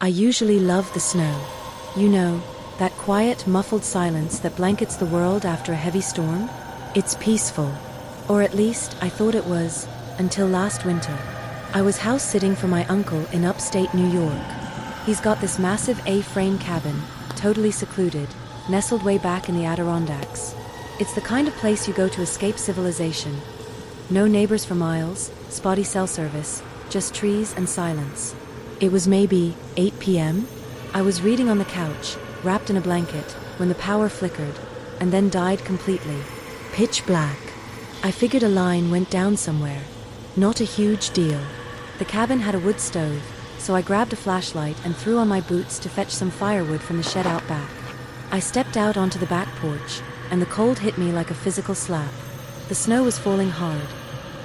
I usually love the snow. You know, that quiet, muffled silence that blankets the world after a heavy storm? It's peaceful. Or at least, I thought it was, until last winter. I was house-sitting for my uncle in upstate New York. He's got this massive A-frame cabin, totally secluded, nestled way back in the Adirondacks. It's the kind of place you go to escape civilization. No neighbors for miles, spotty cell service, just trees and silence. It was maybe 8 p.m. I was reading on the couch, wrapped in a blanket, when the power flickered, and then died completely. Pitch black. I figured a line went down somewhere. Not a huge deal. The cabin had a wood stove, so I grabbed a flashlight and threw on my boots to fetch some firewood from the shed out back. I stepped out onto the back porch, and the cold hit me like a physical slap. The snow was falling hard.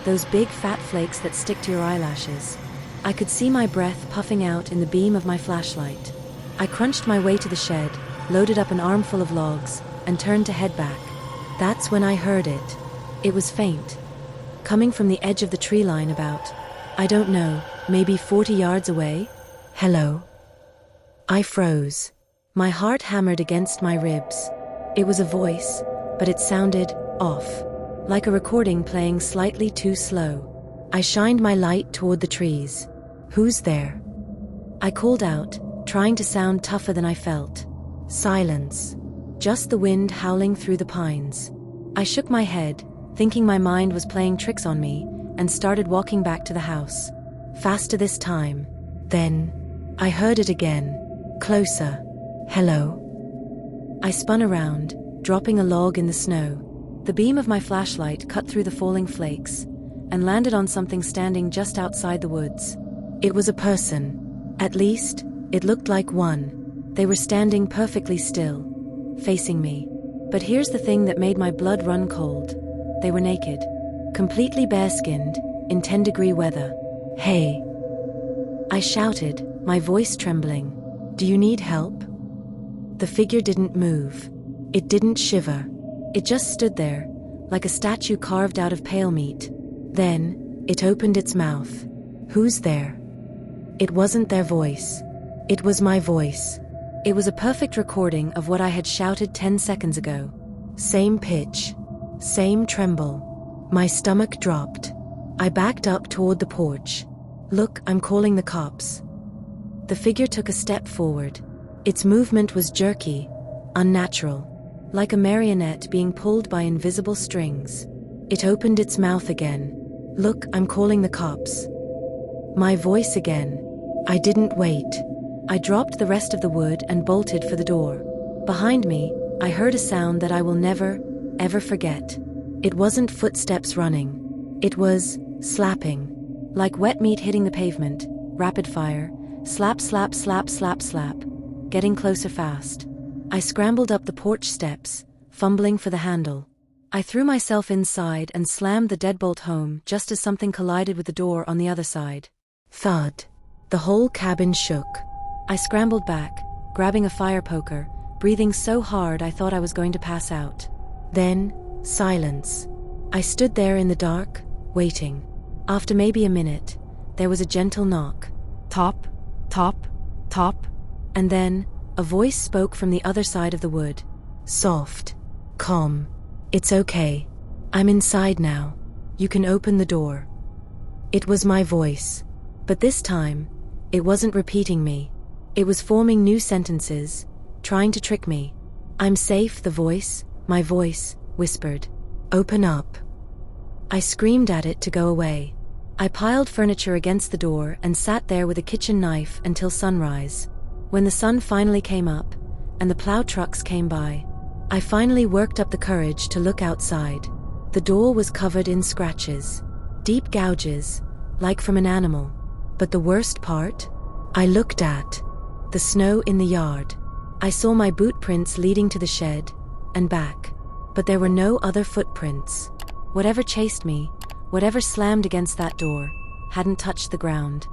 Those big fat flakes that stick to your eyelashes. I could see my breath puffing out in the beam of my flashlight. I crunched my way to the shed, loaded up an armful of logs, and turned to head back. That's when I heard it. It was faint. Coming from the edge of the tree line about, I don't know, maybe 40 yards away? Hello? I froze. My heart hammered against my ribs. It was a voice, but it sounded off, like a recording playing slightly too slow. I shined my light toward the trees. Who's there? I called out, trying to sound tougher than I felt. Silence. Just the wind howling through the pines. I shook my head, thinking my mind was playing tricks on me, and started walking back to the house. Faster this time. Then, I heard it again. Closer. Hello? I spun around, dropping a log in the snow. The beam of my flashlight cut through the falling flakes, and landed on something standing just outside the woods. It was a person. At least, it looked like one. They were standing perfectly still, facing me. But here's the thing that made my blood run cold. They were naked. Completely bare-skinned, in 10-degree weather. Hey! I shouted, my voice trembling. Do you need help? The figure didn't move. It didn't shiver. It just stood there, like a statue carved out of pale meat. Then, it opened its mouth. Who's there? It wasn't their voice. It was my voice. It was a perfect recording of what I had shouted 10 seconds ago. Same pitch. Same tremble. My stomach dropped. I backed up toward the porch. Look, I'm calling the cops. The figure took a step forward. Its movement was jerky, unnatural, like a marionette being pulled by invisible strings. It opened its mouth again. Look, I'm calling the cops. My voice again. I didn't wait. I dropped the rest of the wood and bolted for the door. Behind me, I heard a sound that I will never, ever forget. It wasn't footsteps running. It was slapping. Like wet meat hitting the pavement, rapid fire, slap, slap, slap, slap, slap, getting closer fast. I scrambled up the porch steps, fumbling for the handle. I threw myself inside and slammed the deadbolt home just as something collided with the door on the other side. Thud. The whole cabin shook. I scrambled back, grabbing a fire poker, breathing so hard I thought I was going to pass out. Then, silence. I stood there in the dark, waiting. After maybe a minute, there was a gentle knock. Top, top, top. And then, a voice spoke from the other side of the wood. Soft. Calm. It's okay. I'm inside now. You can open the door. It was my voice. But this time, it wasn't repeating me. It was forming new sentences, trying to trick me. I'm safe, my voice, whispered. Open up. I screamed at it to go away. I piled furniture against the door and sat there with a kitchen knife until sunrise. When the sun finally came up, and the plow trucks came by, I finally worked up the courage to look outside. The door was covered in scratches. Deep gouges, like from an animal. But the worst part? I looked at the snow in the yard. I saw my boot prints leading to the shed, and back. But there were no other footprints. Whatever chased me, whatever slammed against that door, hadn't touched the ground.